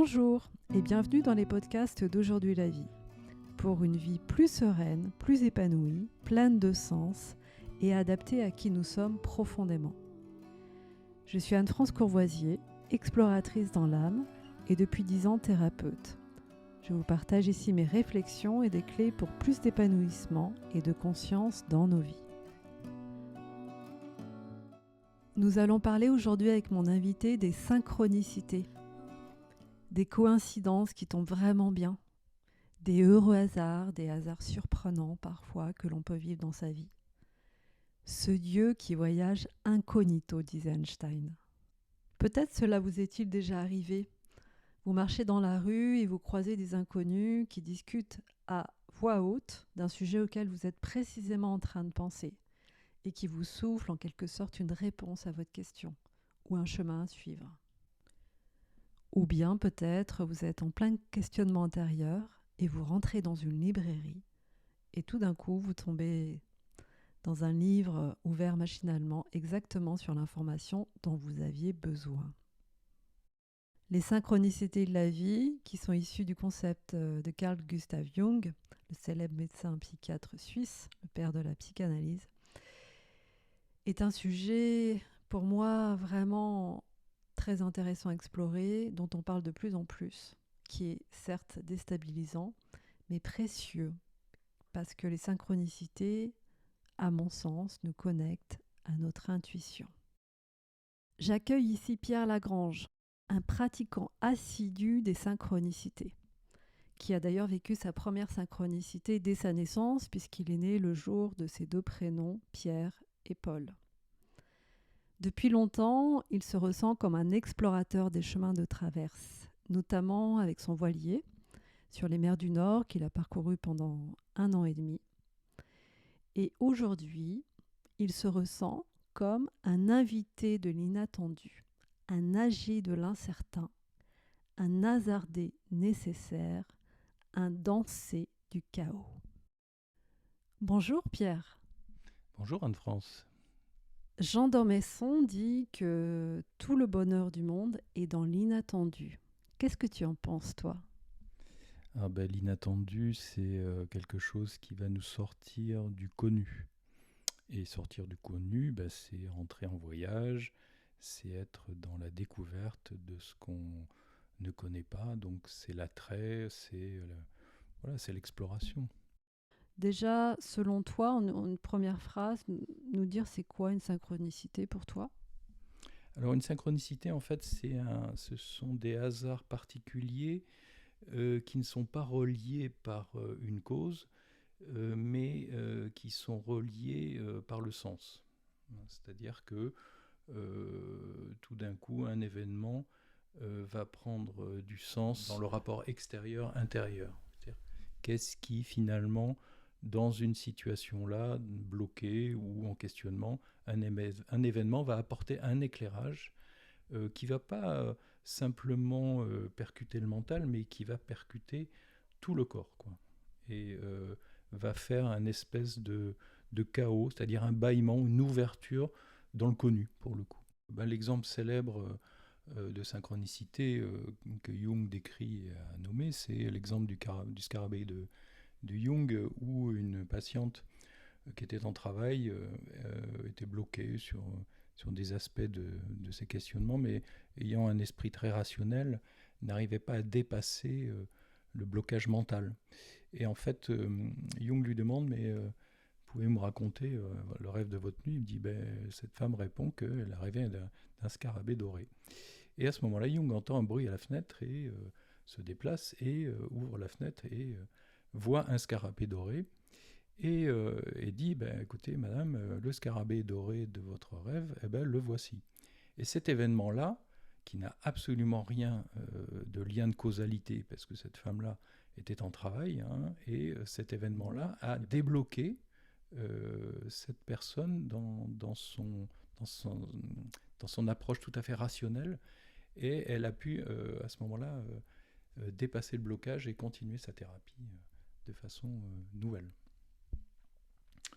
Bonjour et bienvenue dans les podcasts d'Aujourd'hui la vie. Pour une vie plus sereine, plus épanouie, pleine de sens et adaptée à qui nous sommes profondément. Je suis Anne-France Courvoisier, exploratrice dans l'âme et depuis 10 ans thérapeute. Je vous partage ici mes réflexions et des clés pour plus d'épanouissement et de conscience dans nos vies. Nous allons parler aujourd'hui avec mon invité des synchronicités, des coïncidences qui tombent vraiment bien, des heureux hasards, des hasards surprenants parfois que l'on peut vivre dans sa vie. Ce Dieu qui voyage incognito, disait Einstein. Peut-être cela vous est-il déjà arrivé. Vous marchez dans la rue et vous croisez des inconnus qui discutent à voix haute d'un sujet auquel vous êtes précisément en train de penser et qui vous souffle en quelque sorte une réponse à votre question ou un chemin à suivre. Ou bien peut-être vous êtes en plein questionnement intérieur et vous rentrez dans une librairie et tout d'un coup vous tombez dans un livre ouvert machinalement exactement sur l'information dont vous aviez besoin. Les synchronicités de la vie, qui sont issues du concept de Carl Gustav Jung, le célèbre médecin psychiatre suisse, le père de la psychanalyse, est un sujet pour moi vraiment très intéressant à explorer, dont on parle de plus en plus, qui est certes déstabilisant, mais précieux, parce que les synchronicités, à mon sens, nous connectent à notre intuition. J'accueille ici Pierre Lagrange, un pratiquant assidu des synchronicités, qui a d'ailleurs vécu sa première synchronicité dès sa naissance, puisqu'il est né le jour de ses deux prénoms, Pierre et Paul. Depuis longtemps, il se ressent comme un explorateur des chemins de traverse, notamment avec son voilier sur les mers du Nord qu'il a parcouru pendant 1 an et demi. Et aujourd'hui, il se ressent comme un invité de l'inattendu, un nager de l'incertain, un hasardé nécessaire, un danser du chaos. Bonjour Pierre. Bonjour Anne-France. Jean d'Ormesson dit que tout le bonheur du monde est dans l'inattendu. Qu'est-ce que tu en penses, toi ? L'inattendu, c'est quelque chose qui va nous sortir du connu. Et sortir du connu, c'est rentrer en voyage, c'est être dans la découverte de ce qu'on ne connaît pas. Donc c'est l'attrait, c'est l'exploration. Déjà, selon toi, en une première phrase, nous dire c'est quoi une synchronicité pour toi ? Alors une synchronicité, en fait, ce sont des hasards particuliers qui ne sont pas reliés par une cause, mais qui sont reliés par le sens. C'est-à-dire que tout d'un coup, un événement va prendre du sens dans le rapport extérieur-intérieur. C'est-à-dire, qu'est-ce qui finalement, dans une situation-là, bloquée ou en questionnement, un événement va apporter un éclairage qui ne va pas simplement percuter le mental, mais qui va percuter tout le corps, quoi. Et va faire un espèce de chaos, c'est-à-dire un bâillement, une ouverture dans le connu, pour le coup. L'exemple célèbre de synchronicité que Jung décrit et a nommé, c'est l'exemple du scarabée de Jung, où une patiente qui était en travail était bloquée sur des aspects de ses questionnements, mais ayant un esprit très rationnel, n'arrivait pas à dépasser le blocage mental. Et en fait, Jung lui demande, mais pouvez-vous me raconter le rêve de votre nuit ? Il me dit, cette femme répond qu'elle a rêvé d'un scarabée doré. Et à ce moment-là, Jung entend un bruit à la fenêtre et se déplace et ouvre la fenêtre et voit un scarabée doré et dit, écoutez madame, le scarabée doré de votre rêve, le voici. Et cet événement-là, qui n'a absolument rien de lien de causalité, parce que cette femme-là était en travail, et cet événement-là a débloqué cette personne dans son approche tout à fait rationnelle, et elle a pu à ce moment-là dépasser le blocage et continuer sa thérapie de façon nouvelle.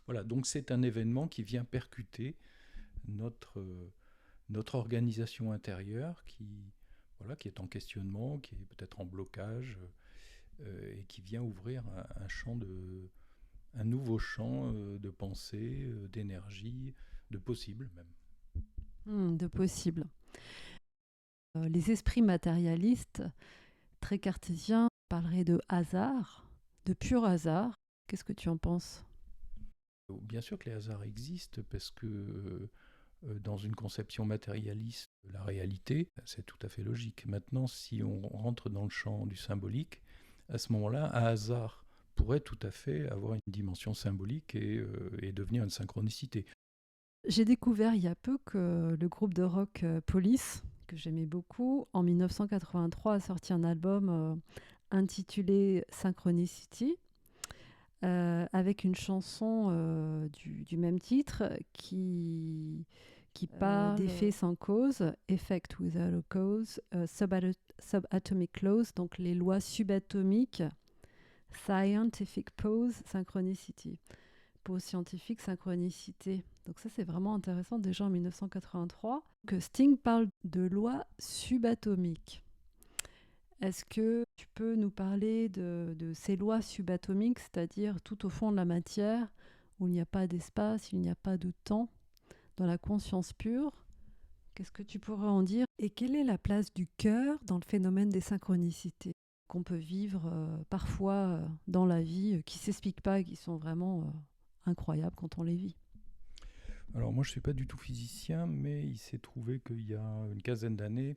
Voilà, donc c'est un événement qui vient percuter notre organisation intérieure, qui voilà, qui est en questionnement, qui est peut-être en blocage, et qui vient ouvrir un nouveau champ de pensée, d'énergie, de possible même. De possible. Les esprits matérialistes, très cartésiens, parleraient de hasard, de pur hasard. Qu'est-ce que tu en penses? Bien sûr que les hasards existent parce que dans une conception matérialiste de la réalité, c'est tout à fait logique. Maintenant, si on rentre dans le champ du symbolique, à ce moment-là, un hasard pourrait tout à fait avoir une dimension symbolique et devenir une synchronicité. J'ai découvert il y a peu que le groupe de rock Police, que j'aimais beaucoup, en 1983 a sorti un album intitulé Synchronicity, avec une chanson du même titre qui parle d'effets sans cause, effect without a cause, subatomic laws, donc les lois subatomiques, scientific pose, synchronicity. Pause scientifique, synchronicité. Donc ça, c'est vraiment intéressant, déjà en 1983, que Sting parle de lois subatomiques. Est-ce que tu peux nous parler de ces lois subatomiques, c'est-à-dire tout au fond de la matière, où il n'y a pas d'espace, il n'y a pas de temps, dans la conscience pure? Qu'est-ce que tu pourrais en dire? Et quelle est la place du cœur dans le phénomène des synchronicités qu'on peut vivre parfois dans la vie, qui ne s'expliquent pas et qui sont vraiment incroyables quand on les vit? Alors moi, je ne suis pas du tout physicien, mais il s'est trouvé qu'il y a une quinzaine d'années,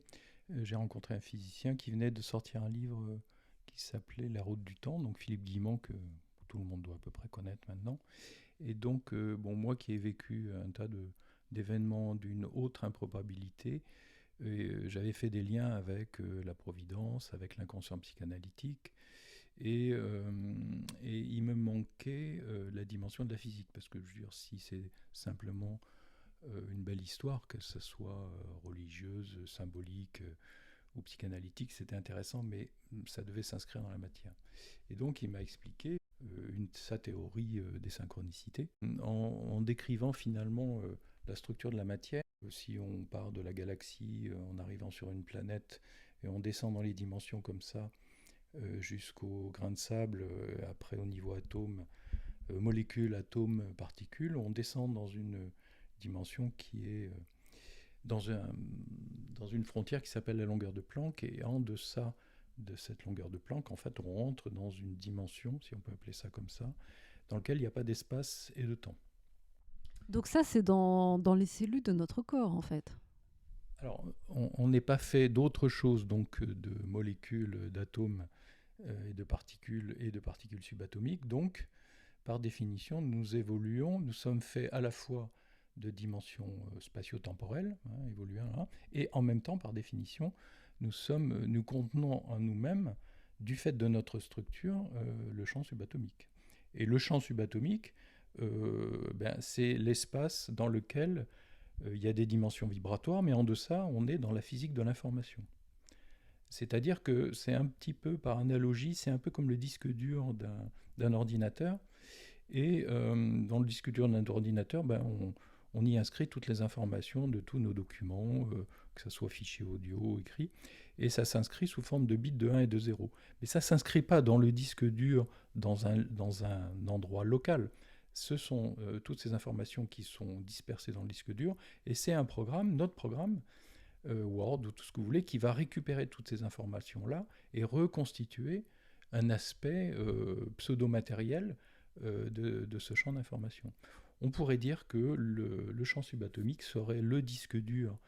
j'ai rencontré un physicien qui venait de sortir un livre qui s'appelait La route du temps, donc Philippe Guimont, que tout le monde doit à peu près connaître maintenant. Et donc, moi qui ai vécu un tas d'événements d'une autre improbabilité, j'avais fait des liens avec la providence, avec l'inconscient psychanalytique, et il me manquait la dimension de la physique, parce que je veux dire, si c'est simplement une belle histoire, que ce soit religieuse, symbolique ou psychanalytique, c'était intéressant, mais ça devait s'inscrire dans la matière. Et donc il m'a expliqué sa théorie des synchronicités, en décrivant finalement la structure de la matière. Si on part de la galaxie en arrivant sur une planète et on descend dans les dimensions comme ça, jusqu'au grain de sable, après au niveau atome, molécules, atomes, particules, on descend dans une dimension qui est dans, un, dans une frontière qui s'appelle la longueur de Planck, et en deçà de cette longueur de Planck, en fait, on rentre dans une dimension, si on peut appeler ça comme ça, dans laquelle il n'y a pas d'espace et de temps. Donc ça, c'est dans les cellules de notre corps, en fait. Alors, on n'est pas fait d'autre chose, donc de molécules, d'atomes et de particules subatomiques. Donc, par définition, nous évoluons, nous sommes faits à la fois de dimensions spatio-temporelles, et en même temps, par définition, nous contenons en nous-mêmes, du fait de notre structure, le champ subatomique. Et le champ subatomique, c'est l'espace dans lequel il y a des dimensions vibratoires, mais en deçà, on est dans la physique de l'information. C'est-à-dire que c'est un petit peu, par analogie, c'est un peu comme le disque dur d'un ordinateur. Et dans le disque dur d'un ordinateur, on y inscrit toutes les informations de tous nos documents, que ce soit fichier audio, écrit, et ça s'inscrit sous forme de bits de 1 et de 0. Mais ça ne s'inscrit pas dans le disque dur dans un endroit local. Ce sont toutes ces informations qui sont dispersées dans le disque dur, et c'est un programme, notre programme, Word ou tout ce que vous voulez, qui va récupérer toutes ces informations-là et reconstituer un aspect pseudo-matériel de ce champ d'information. On pourrait dire que le champ subatomique serait le disque dur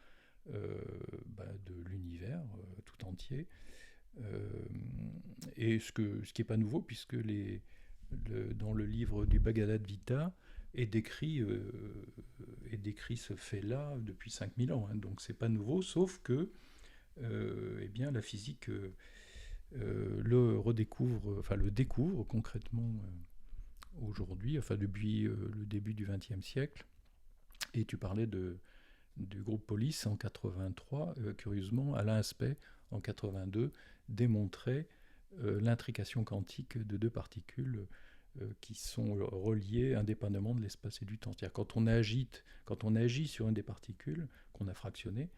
de l'univers tout entier, et ce qui n'est pas nouveau, puisque dans le livre du Bhagavad Gita est décrit ce fait-là depuis 5000 ans, hein, donc c'est pas nouveau, sauf que la physique le découvre concrètement aujourd'hui, depuis le début du XXe siècle. Et tu parlais du groupe Police en 83. Curieusement, Alain Aspect, en 82, démontrait l'intrication quantique de deux particules qui sont reliées indépendamment de l'espace et du temps. C'est-à-dire quand on agit sur une des particules qu'on a fractionnées,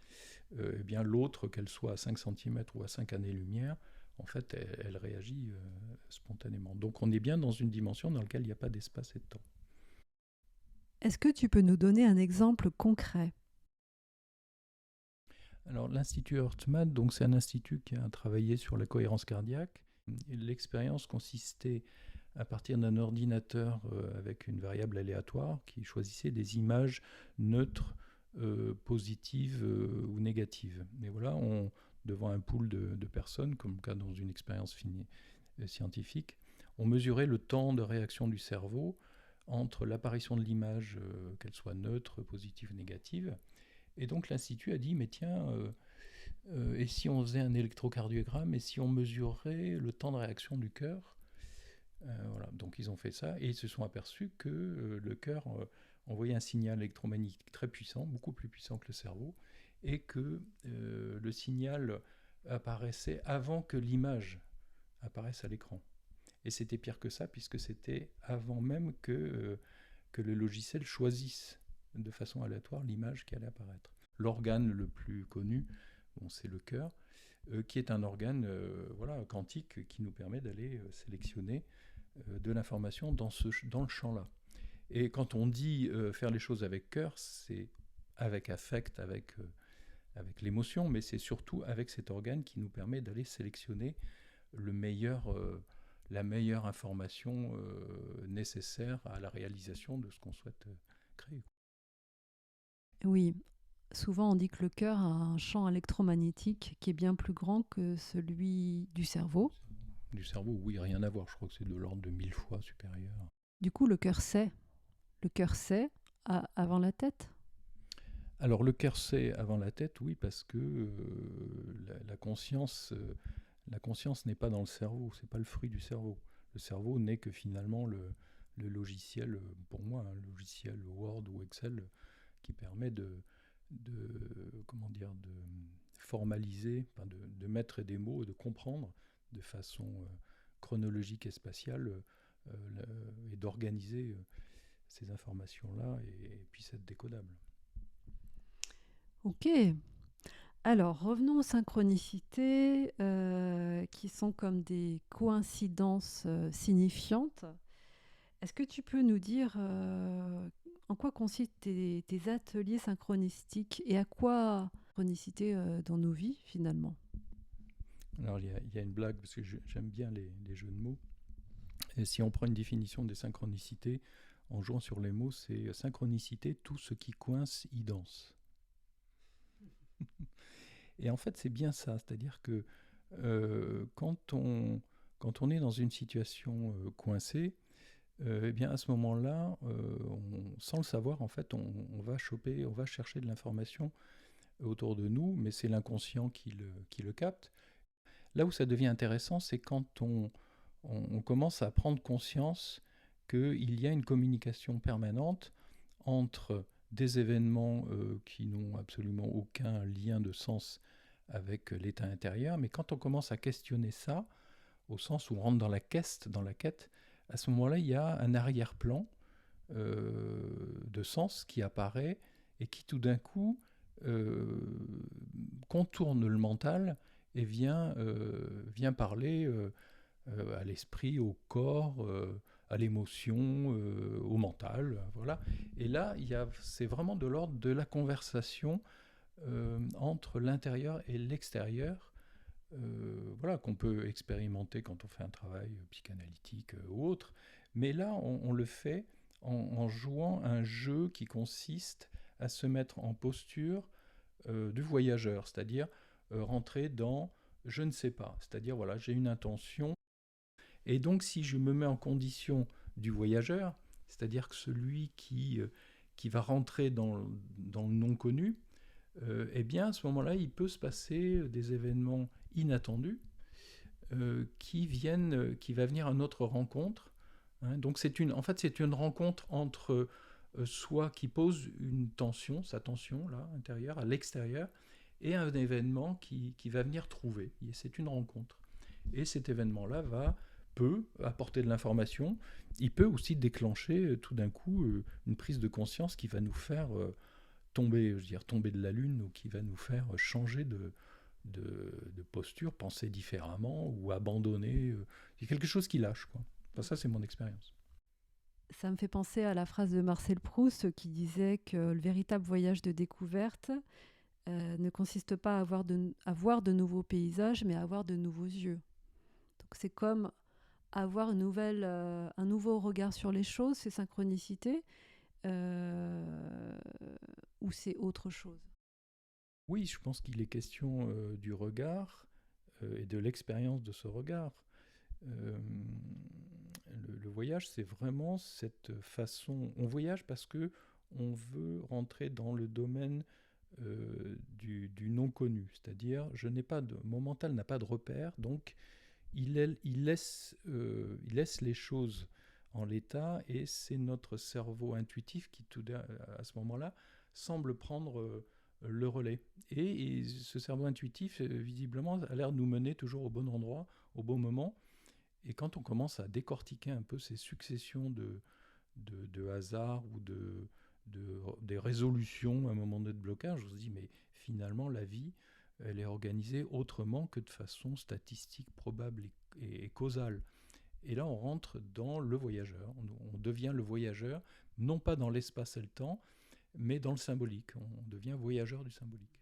eh bien l'autre, qu'elle soit à 5 cm ou à 5 années-lumière, en fait, elle réagit spontanément. Donc on est bien dans une dimension dans laquelle il n'y a pas d'espace et de temps. Est-ce que tu peux nous donner un exemple concret? Alors l'Institut Hertzmann, donc c'est un institut qui a travaillé sur la cohérence cardiaque. L'expérience consistait à partir d'un ordinateur avec une variable aléatoire qui choisissait des images neutres, positives ou négatives. Et voilà, devant un pool de personnes, comme le cas dans une expérience scientifique, on mesurait le temps de réaction du cerveau entre l'apparition de l'image, qu'elle soit neutre, positive, négative. Et donc l'Institut a dit, mais tiens, et si on faisait un électrocardiogramme, et si on mesurait le temps de réaction du cœur? Voilà. Donc ils ont fait ça, et ils se sont aperçus que le cœur envoyait un signal électromagnétique très puissant, beaucoup plus puissant que le cerveau, et que le signal apparaissait avant que l'image apparaisse à l'écran. Et c'était pire que ça, puisque c'était avant même que le logiciel choisisse de façon aléatoire l'image qui allait apparaître. L'organe le plus connu, bon, c'est le cœur, qui est un organe quantique qui nous permet d'aller sélectionner de l'information dans le champ-là. Et quand on dit faire les choses avec cœur, c'est avec affect, avec l'émotion, mais c'est surtout avec cet organe qui nous permet d'aller sélectionner la meilleure information nécessaire à la réalisation de ce qu'on souhaite créer. Oui, souvent on dit que le cœur a un champ électromagnétique qui est bien plus grand que celui du cerveau. Du cerveau, oui, rien à voir. Je crois que c'est de l'ordre de 1000 fois supérieur. Du coup, le cœur sait. Le cœur sait avant la tête. Alors le cœur sait avant la tête, oui, parce que la conscience n'est pas dans le cerveau, c'est pas le fruit du cerveau. Le cerveau n'est que finalement le logiciel, pour moi, un logiciel Word ou Excel qui permet de formaliser, de mettre des mots, de comprendre de façon chronologique et spatiale et d'organiser ces informations-là et puissent être décodables. Ok. Alors, revenons aux synchronicités qui sont comme des coïncidences signifiantes. Est-ce que tu peux nous dire en quoi consistent tes ateliers synchronistiques et à quoi synchronicité dans nos vies finalement? Alors il y a une blague, parce que j'aime bien les jeux de mots. Et si on prend une définition des synchronicités, en jouant sur les mots, c'est synchronicité, tout ce qui coince y danse. Et en fait, c'est bien ça, c'est-à-dire que quand on est dans une situation coincée, eh bien à ce moment-là, sans le savoir, en fait, on va chercher de l'information autour de nous, mais c'est l'inconscient qui le capte. Là où ça devient intéressant, c'est quand on commence à prendre conscience qu'il y a une communication permanente entre des événements qui n'ont absolument aucun lien de sens avec l'état intérieur, mais quand on commence à questionner ça, au sens où on rentre dans la quête, à ce moment-là, il y a un arrière-plan de sens qui apparaît et qui tout d'un coup contourne le mental et vient parler à l'esprit, au corps, à l'émotion, au mental, voilà. Et là, c'est vraiment de l'ordre de la conversation entre l'intérieur et l'extérieur, voilà, qu'on peut expérimenter quand on fait un travail psychanalytique ou autre. Mais là, on le fait en jouant un jeu qui consiste à se mettre en posture du voyageur, c'est-à-dire rentrer dans je ne sais pas, c'est-à-dire voilà, j'ai une intention. Et donc si je me mets en condition du voyageur, c'est-à-dire que celui qui va rentrer dans le non-connu, eh bien à ce moment-là, il peut se passer des événements inattendus qui va venir à notre rencontre. Hein. Donc en fait, c'est une rencontre entre soi qui pose une tension, sa tension là, intérieure, à l'extérieur, et un événement qui va venir trouver. Et c'est une rencontre. Et cet événement-là va peut apporter de l'information, il peut aussi déclencher tout d'un coup une prise de conscience qui va nous faire tomber de la lune, ou qui va nous faire changer de posture, penser différemment ou abandonner. Il y a quelque chose qui lâche, quoi. Enfin, ça, c'est mon expérience. Ça me fait penser à la phrase de Marcel Proust qui disait que le véritable voyage de découverte ne consiste pas à voir de nouveaux paysages, mais à avoir de nouveaux yeux. Donc c'est comme avoir un nouveau regard sur les choses, ces synchronicités, ou c'est autre chose? Oui, je pense qu'il est question du regard et de l'expérience de ce regard. Euh, le voyage, c'est vraiment cette façon. On voyage parce que on veut rentrer dans le domaine du non connu, c'est-à-dire mon mental n'a pas de repère, donc il laisse les choses en l'état, et c'est notre cerveau intuitif qui, à ce moment-là, semble prendre le relais. Et ce cerveau intuitif, visiblement, a l'air de nous mener toujours au bon endroit, au bon moment. Et quand on commence à décortiquer un peu ces successions de hasards ou des résolutions à un moment donné de blocage, on se dit, mais finalement, la vie, elle est organisée autrement que de façon statistique, probable et causale. Et là, on rentre dans le voyageur. On devient le voyageur, non pas dans l'espace et le temps, mais dans le symbolique. On devient voyageur du symbolique.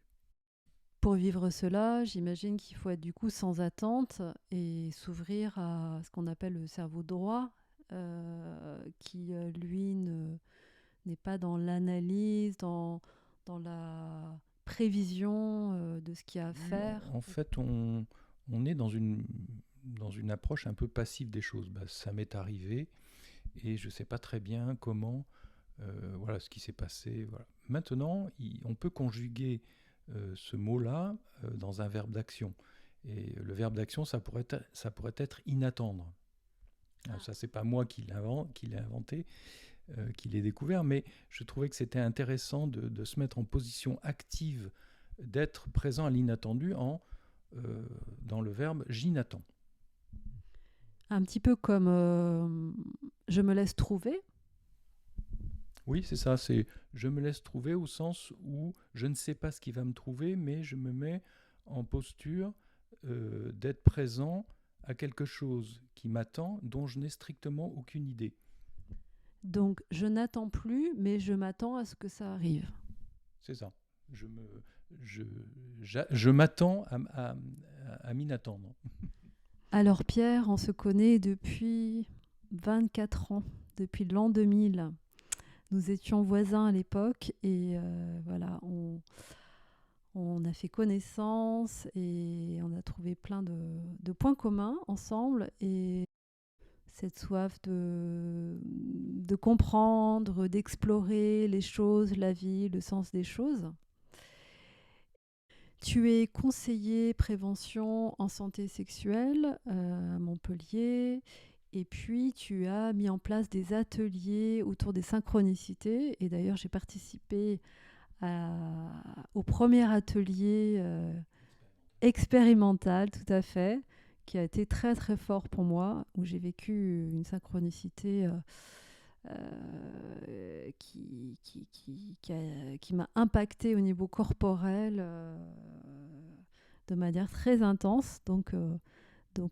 Pour vivre cela, j'imagine qu'il faut être du coup sans attente et s'ouvrir à ce qu'on appelle le cerveau droit, qui lui n'est pas dans l'analyse, dans la prévision de ce qu'il y a à Oui, faire. en fait, on est dans une approche un peu passive des choses. Bah, ça m'est arrivé et je ne sais pas très bien comment, voilà ce qui s'est passé. Voilà. Maintenant, on peut conjuguer ce mot-là dans un verbe d'action. Et le verbe d'action, ça pourrait être inattendre. Alors, ça, c'est pas moi qui l'ai inventé, qui l'ai découvert, mais je trouvais que c'était intéressant de se mettre en position active, d'être présent à l'inattendu dans le verbe j'inattends. Un petit peu comme je me laisse trouver. Oui, c'est ça, c'est je me laisse trouver au sens où je ne sais pas ce qui va me trouver, mais je me mets en posture d'être présent à quelque chose qui m'attend, dont je n'ai strictement aucune idée. Donc je n'attends plus, mais je m'attends à ce que ça arrive. C'est ça. Je, me, je m'attends à m'inattendre. Alors Pierre, on se connaît depuis 24 ans, depuis l'an 2000. Nous étions voisins à l'époque et voilà, on a fait connaissance et on a trouvé plein de points communs ensemble. Et cette soif de comprendre, d'explorer les choses, la vie, le sens des choses. Tu es conseiller prévention en santé sexuelle à Montpellier. Et puis, tu as mis en place des ateliers autour des synchronicités. Et d'ailleurs, j'ai participé au premier atelier expérimental, tout à fait, qui a été très, très fort pour moi, où j'ai vécu une synchronicité qui m'a impactée au niveau corporel de manière très intense. Donc,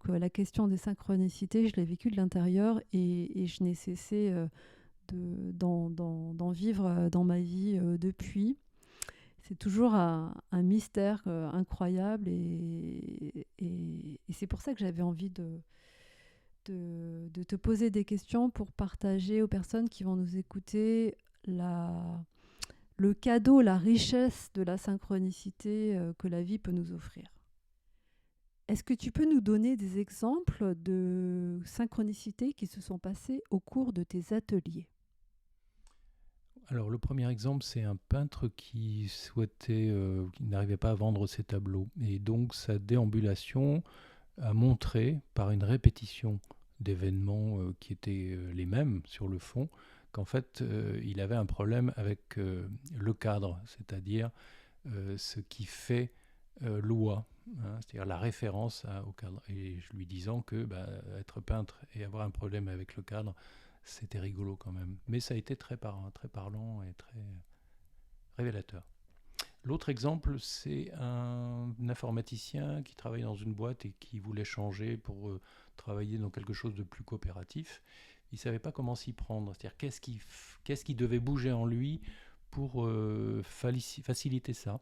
la question des synchronicités, je l'ai vécue de l'intérieur et je n'ai cessé d'en vivre dans ma vie depuis. C'est toujours un mystère incroyable et c'est pour ça que j'avais envie de te poser des questions pour partager aux personnes qui vont nous écouter le cadeau, la richesse de la synchronicité que la vie peut nous offrir. Est-ce que tu peux nous donner des exemples de synchronicités qui se sont passées au cours de tes ateliers ? Alors le premier exemple, c'est un peintre qui qui n'arrivait pas à vendre ses tableaux. Et donc sa déambulation a montré, par une répétition d'événements qui étaient les mêmes sur le fond, qu'en fait il avait un problème avec le cadre, c'est-à-dire ce qui fait loi, hein, c'est-à-dire la référence au cadre. Et je lui disant que être peintre et avoir un problème avec le cadre, c'était rigolo quand même. Mais ça a été très parlant et très révélateur. L'autre exemple, c'est un informaticien qui travaille dans une boîte et qui voulait changer pour travailler dans quelque chose de plus coopératif. Il ne savait pas comment s'y prendre, c'est-à-dire qu'est-ce qui devait bouger en lui pour faciliter ça.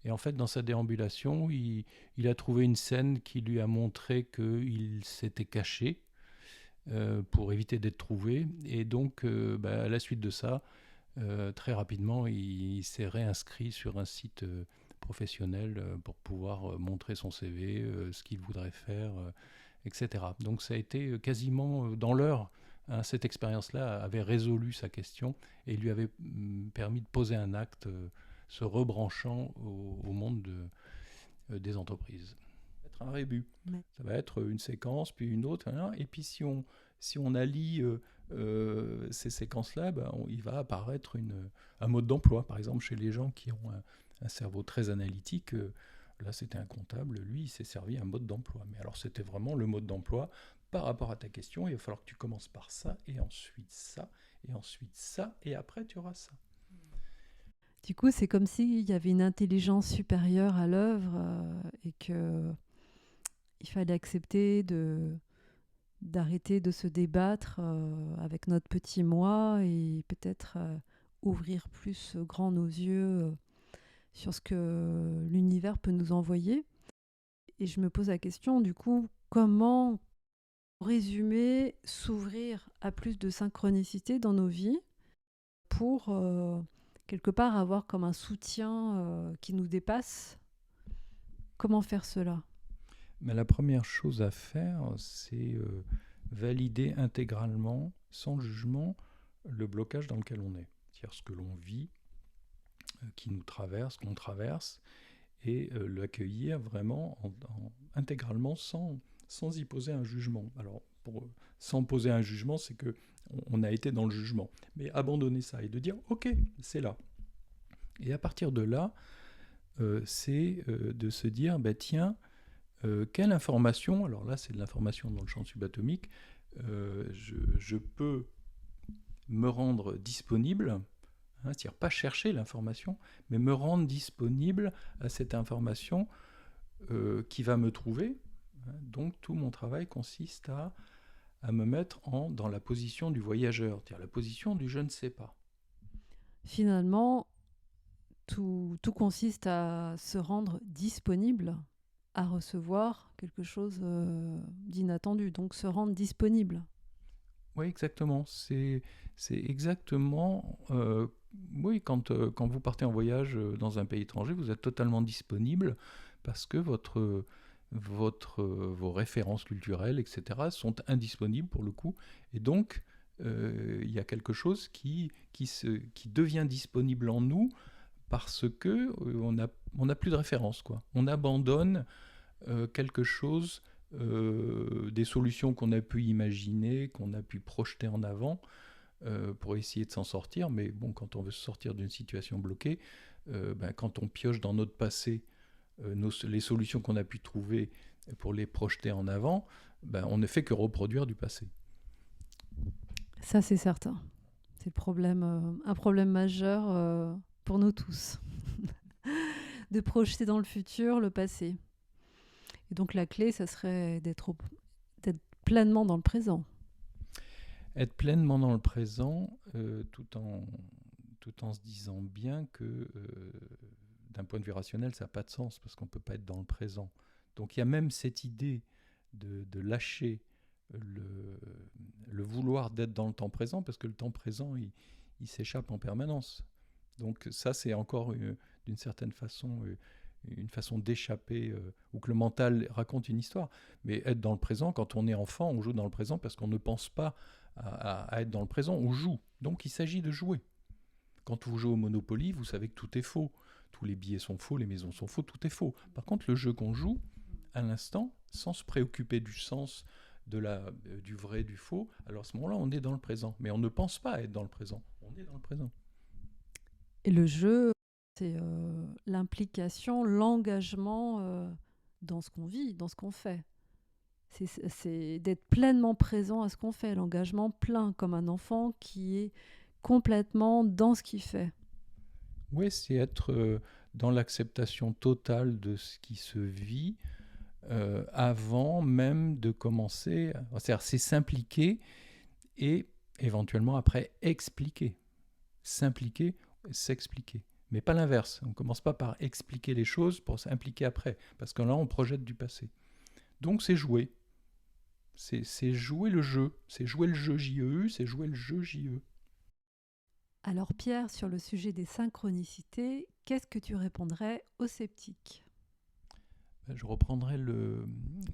Et en fait, dans sa déambulation, il a trouvé une scène qui lui a montré qu'il s'était caché pour éviter d'être trouvé. Et donc, à la suite de ça, très rapidement, il s'est réinscrit sur un site professionnel pour pouvoir montrer son CV, ce qu'il voudrait faire, etc. Donc ça a été quasiment dans l'heure. Hein, cette expérience-là avait résolu sa question et lui avait permis de poser un acte, se rebranchant au monde des entreprises. Ça va être un rébut. Ouais. Ça va être une séquence, puis une autre. Hein, et puis si on allie ces séquences-là, il va apparaître un mode d'emploi. Par exemple, chez les gens qui ont un cerveau très analytique, là c'était un comptable, lui il s'est servi un mode d'emploi. Mais alors c'était vraiment le mode d'emploi par rapport à ta question. Il va falloir que tu commences par ça, et ensuite ça, et ensuite ça, et après tu auras ça. Du coup, c'est comme s'il y avait une intelligence supérieure à l'œuvre et qu'il fallait accepter d'arrêter de se débattre avec notre petit moi et peut-être ouvrir plus grand nos yeux sur ce que l'univers peut nous envoyer. Et je me pose la question, du coup, comment résumer, s'ouvrir à plus de synchronicité dans nos vies pour quelque part avoir comme un soutien qui nous dépasse. Comment faire cela ? Mais la première chose à faire, c'est valider intégralement, sans jugement, le blocage dans lequel on est. C'est-à-dire ce que l'on vit, qui nous traverse, qu'on traverse, et l'accueillir vraiment intégralement sans y poser un jugement. Alors, sans poser un jugement, c'est qu'on a été dans le jugement. Mais abandonner ça et de dire « Ok, c'est là ». Et à partir de là, c'est de se dire tiens, quelle information, alors là c'est de l'information dans le champ subatomique, je peux me rendre disponible, c'est-à-dire pas chercher l'information, mais me rendre disponible à cette information qui va me trouver. Donc tout mon travail consiste à me mettre dans la position du voyageur, c'est-à-dire la position du je ne sais pas. Finalement, tout consiste à se rendre disponible à recevoir quelque chose d'inattendu, donc se rendre disponible. Oui, exactement. C'est exactement... oui, quand vous partez en voyage dans un pays étranger, vous êtes totalement disponible parce que vos références culturelles, etc., sont indisponibles pour le coup. Et donc, il y a quelque chose qui devient disponible en nous parce qu'on n'a plus de référence, quoi. On abandonne quelque chose, des solutions qu'on a pu imaginer, qu'on a pu projeter en avant pour essayer de s'en sortir. Mais bon, quand on veut se sortir d'une situation bloquée, quand on pioche dans notre passé les solutions qu'on a pu trouver pour les projeter en avant, on ne fait que reproduire du passé. Ça, c'est certain. C'est un problème majeur pour nous tous. De projeter dans le futur le passé. Et donc la clé, ça serait d'être pleinement dans le présent. Être pleinement dans le présent, tout en se disant bien que d'un point de vue rationnel, ça n'a pas de sens parce qu'on ne peut pas être dans le présent. Donc il y a même cette idée de lâcher le vouloir d'être dans le temps présent, parce que le temps présent, il s'échappe en permanence. Donc ça, c'est encore d'une certaine façon une façon d'échapper, ou que le mental raconte une histoire. Mais être dans le présent, quand on est enfant, on joue dans le présent parce qu'on ne pense pas à être dans le présent, on joue. Donc il s'agit de jouer. Quand vous jouez au Monopoly, vous savez que tout est faux. Tous les billets sont faux, les maisons sont faux, tout est faux. Par contre, le jeu qu'on joue, à l'instant, sans se préoccuper du sens, du vrai, du faux, alors à ce moment-là, on est dans le présent. Mais on ne pense pas à être dans le présent. On est dans le présent. Et le jeu, C'est l'implication, l'engagement dans ce qu'on vit, dans ce qu'on fait. C'est d'être pleinement présent à ce qu'on fait, l'engagement plein, comme un enfant qui est complètement dans ce qu'il fait. Oui, c'est être dans l'acceptation totale de ce qui se vit avant même de commencer. C'est-à-dire, c'est s'impliquer et éventuellement après expliquer. S'impliquer, s'expliquer. Mais pas l'inverse. On ne commence pas par expliquer les choses pour s'impliquer après, parce que là, on projette du passé. Donc, c'est jouer. C'est jouer le jeu. C'est jouer le jeu JEU, c'est jouer le jeu JE. Alors Pierre, sur le sujet des synchronicités, qu'est-ce que tu répondrais aux sceptiques ? Je reprendrai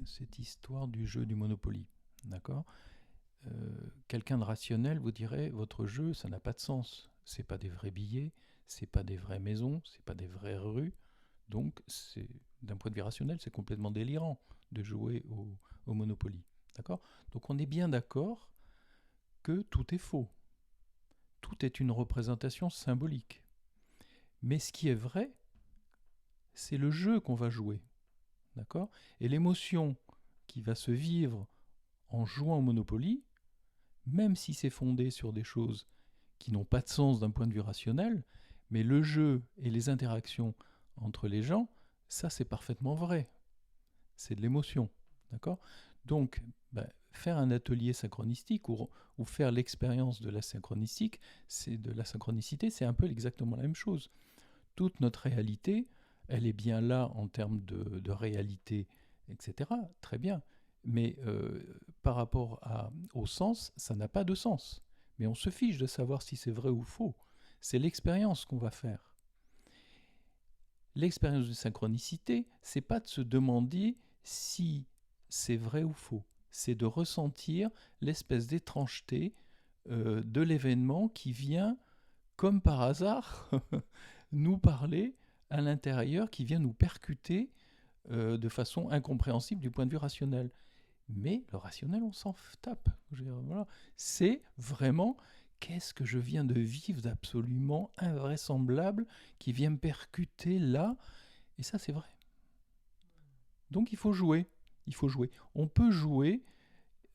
cette histoire du jeu du Monopoly. D'accord ? Quelqu'un de rationnel vous dirait votre jeu, ça n'a pas de sens. C'est pas des vrais billets, c'est pas des vraies maisons, c'est pas des vraies rues. Donc, d'un point de vue rationnel, c'est complètement délirant de jouer au Monopoly. D'accord ? Donc, on est bien d'accord que tout est faux. Tout est une représentation symbolique. Mais ce qui est vrai, c'est le jeu qu'on va jouer. D'accord ? Et l'émotion qui va se vivre en jouant au Monopoly, même si c'est fondé sur des choses qui n'ont pas de sens d'un point de vue rationnel, mais le jeu et les interactions entre les gens, ça c'est parfaitement vrai. C'est de l'émotion. D'accord ? Donc, faire un atelier synchronistique ou faire l'expérience de la synchronicité, c'est un peu exactement la même chose. Toute notre réalité, elle est bien là en termes de réalité, etc. Très bien. Mais par rapport au sens, ça n'a pas de sens. Mais on se fiche de savoir si c'est vrai ou faux. C'est l'expérience qu'on va faire. L'expérience de synchronicité, c'est pas de se demander si c'est vrai ou faux. C'est de ressentir l'espèce d'étrangeté de l'événement qui vient, comme par hasard, nous parler à l'intérieur, qui vient nous percuter de façon incompréhensible du point de vue rationnel. Mais le rationnel, on s'en tape. Voilà. C'est vraiment qu'est-ce que je viens de vivre d'absolument invraisemblable qui vient me percuter là. Et ça, c'est vrai. Donc il faut jouer. Il faut jouer. On peut jouer.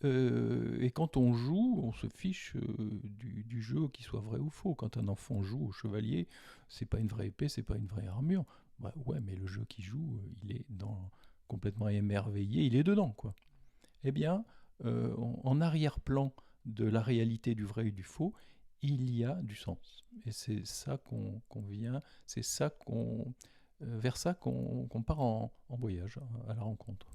Et quand on joue, on se fiche du jeu, qu'il soit vrai ou faux. Quand un enfant joue au chevalier, c'est pas une vraie épée, c'est pas une vraie armure. Bah, ouais, mais le jeu qu'il joue, il est complètement émerveillé, il est dedans, quoi. Eh bien, en arrière-plan de la réalité du vrai et du faux, il y a du sens. Et c'est ça qu'on vient, c'est ça vers ça qu'on part en voyage, à la rencontre.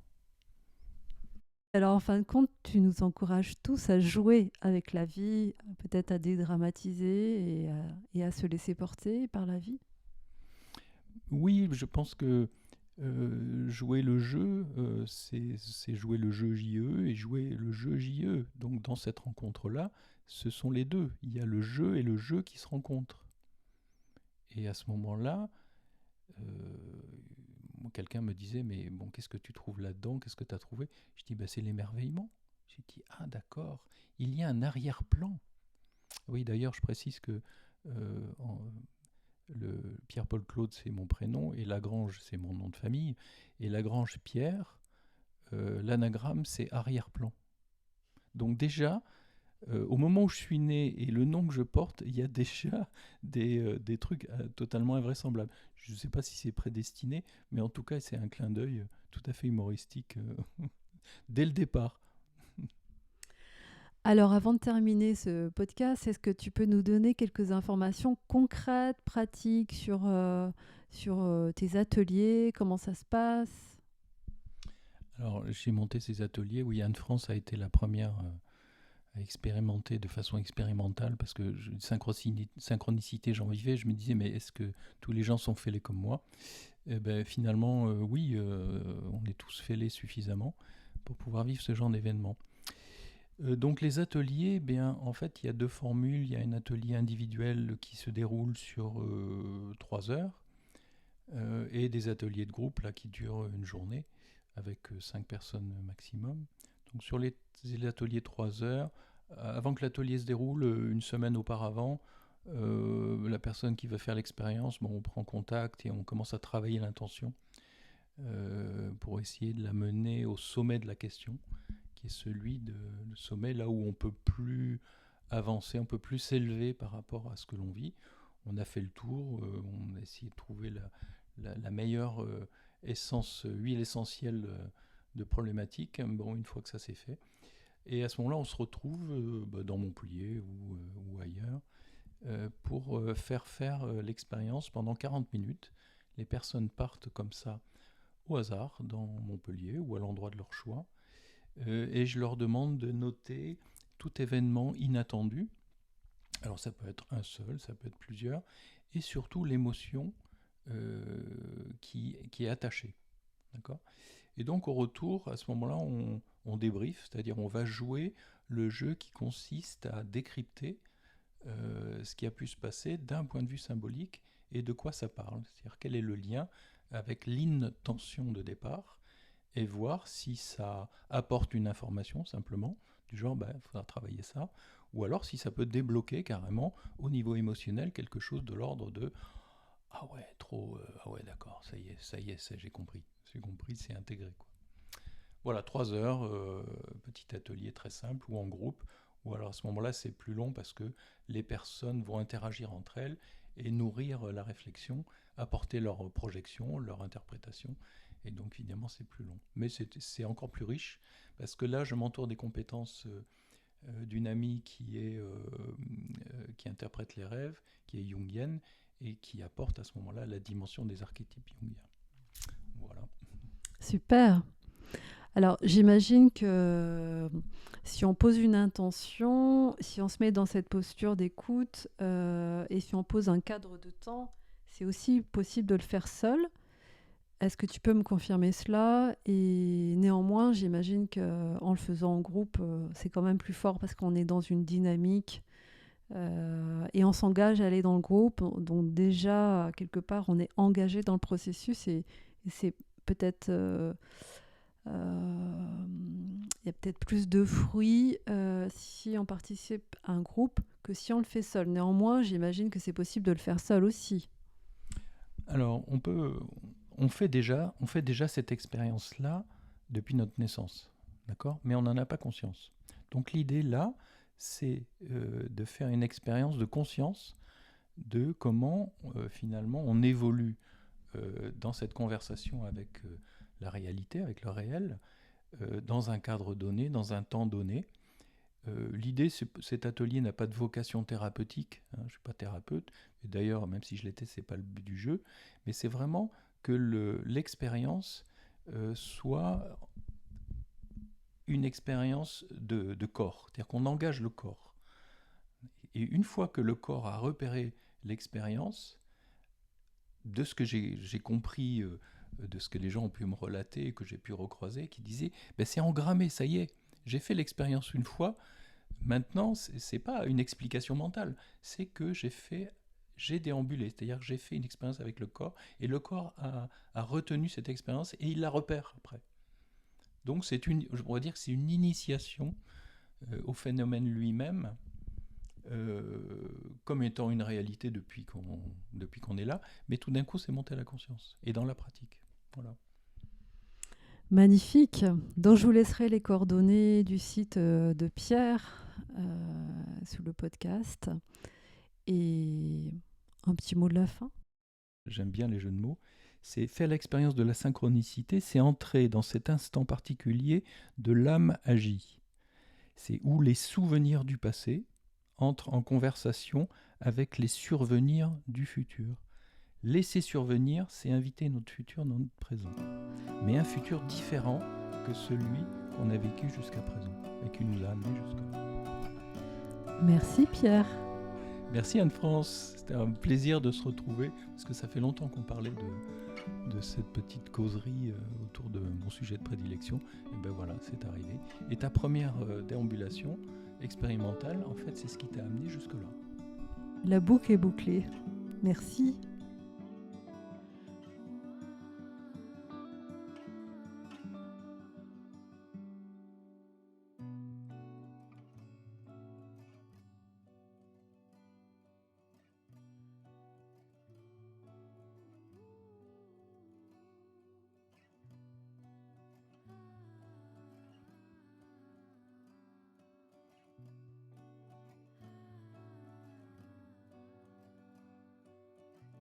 Alors en fin de compte, tu nous encourages tous à jouer avec la vie, peut-être à dédramatiser et à se laisser porter par la vie. Oui, je pense que jouer le jeu, c'est jouer le jeu JE et jouer le jeu JE. Donc dans cette rencontre-là, ce sont les deux. Il y a le jeu et le jeu qui se rencontrent. Et à ce moment-là, quelqu'un me disait, mais bon, qu'est-ce que tu trouves là-dedans? Qu'est-ce que tu as trouvé? Je dis, c'est l'émerveillement. J'ai dit, ah d'accord, il y a un arrière-plan. Oui, d'ailleurs, je précise que Pierre-Paul Claude, c'est mon prénom, et Lagrange, c'est mon nom de famille. Et Lagrange Pierre, l'anagramme, c'est arrière-plan. Donc déjà, au moment où je suis né et le nom que je porte, il y a déjà des trucs totalement invraisemblables. Je ne sais pas si c'est prédestiné, mais en tout cas, c'est un clin d'œil tout à fait humoristique dès le départ. Alors avant de terminer ce podcast, est-ce que tu peux nous donner quelques informations concrètes, pratiques sur tes ateliers, comment ça se passe ? Alors, j'ai monté ces ateliers. Oui, Anne-France a été la première à expérimenter de façon expérimentale parce que synchronicité, j'en vivais. Je me disais, mais est-ce que tous les gens sont fêlés comme moi? Finalement, oui, on est tous fêlés suffisamment pour pouvoir vivre ce genre d'événement. Donc les ateliers, en fait, il y a deux formules. Il y a un atelier individuel qui se déroule sur 3 heures et des ateliers de groupe là, qui durent une journée avec 5 personnes maximum. Donc sur les ateliers 3 heures, avant que l'atelier se déroule, une semaine auparavant, La personne qui va faire l'expérience, on prend contact et on commence à travailler l'intention pour essayer de la mener au sommet de la question, qui est le sommet là où on peut plus avancer, on peut plus s'élever par rapport à ce que l'on vit. On a fait le tour, on a essayé de trouver la meilleure huile essentielle de problématique. Une fois que ça s'est fait. Et à ce moment-là, on se retrouve dans Montpellier ou ailleurs pour faire l'expérience pendant 40 minutes. Les personnes partent comme ça au hasard dans Montpellier ou à l'endroit de leur choix. Et je leur demande de noter tout événement inattendu. Alors ça peut être un seul, ça peut être plusieurs. Et surtout l'émotion qui est attachée. D'accord ? Et donc au retour, à ce moment-là, on débriefe, c'est-à-dire on va jouer le jeu qui consiste à décrypter ce qui a pu se passer d'un point de vue symbolique et de quoi ça parle. C'est-à-dire quel est le lien avec l'intention de départ et voir si ça apporte une information simplement, du genre il faudra travailler ça, ou alors si ça peut débloquer carrément au niveau émotionnel quelque chose de l'ordre de ah ouais d'accord, ça y est, j'ai compris, c'est intégré quoi. Voilà, 3 heures, petit atelier très simple, ou en groupe, ou alors à ce moment-là c'est plus long parce que les personnes vont interagir entre elles et nourrir la réflexion, apporter leur projection, leur interprétation, et donc évidemment c'est plus long. Mais c'est encore plus riche parce que là je m'entoure des compétences d'une amie qui interprète les rêves, qui est jungienne, et qui apporte à ce moment-là la dimension des archétypes jungiens. Voilà. Super. Alors, j'imagine que si on pose une intention, si on se met dans cette posture d'écoute et si on pose un cadre de temps, c'est aussi possible de le faire seul. Est-ce que tu peux me confirmer cela ? Et néanmoins, j'imagine qu'en le faisant en groupe, c'est quand même plus fort parce qu'on est dans une dynamique et on s'engage à aller dans le groupe. Donc déjà, quelque part, on est engagé dans le processus et c'est peut-être... il y a peut-être plus de fruits si on participe à un groupe que si on le fait seul. Néanmoins, j'imagine que c'est possible de le faire seul aussi. Alors, on fait déjà cette expérience-là depuis notre naissance, d'accord ? Mais on n'en a pas conscience. Donc l'idée là, c'est de faire une expérience de conscience de comment finalement on évolue dans cette conversation avec la réalité, avec le réel, dans un cadre donné, dans un temps donné. L'idée, cet atelier n'a pas de vocation thérapeutique, je ne suis pas thérapeute, et d'ailleurs, même si je l'étais, ce n'est pas le but du jeu, mais c'est vraiment que l'expérience soit une expérience de corps, c'est-à-dire qu'on engage le corps. Et une fois que le corps a repéré l'expérience, de ce que j'ai compris, de ce que les gens ont pu me relater, que j'ai pu recroiser, qui disaient c'est engrammé, ça y est, j'ai fait l'expérience une fois, maintenant c'est pas une explication mentale, c'est que j'ai déambulé, c'est-à-dire que j'ai fait une expérience avec le corps, et le corps a retenu cette expérience et il la repère après. Donc je pourrais dire que c'est une initiation au phénomène lui-même, comme étant une réalité depuis qu'on est là, mais tout d'un coup c'est monté à la conscience et dans la pratique. Voilà. Magnifique. Donc je vous laisserai les coordonnées du site de Pierre sous le podcast. Et un petit mot de la fin. J'aime bien les jeux de mots. C'est faire l'expérience de la synchronicité, c'est entrer dans cet instant particulier de l'âme agie. C'est où les souvenirs du passé entrent en conversation avec les survenirs du futur. Laisser survenir, c'est inviter notre futur dans notre présent. Mais un futur différent que celui qu'on a vécu jusqu'à présent et qui nous a amenés jusque-là. Merci Pierre. Merci Anne-France. C'était un plaisir de se retrouver parce que ça fait longtemps qu'on parlait de cette petite causerie autour de mon sujet de prédilection. Et ben voilà, c'est arrivé. Et ta première déambulation expérimentale, en fait, c'est ce qui t'a amené jusque-là. La boucle est bouclée. Merci.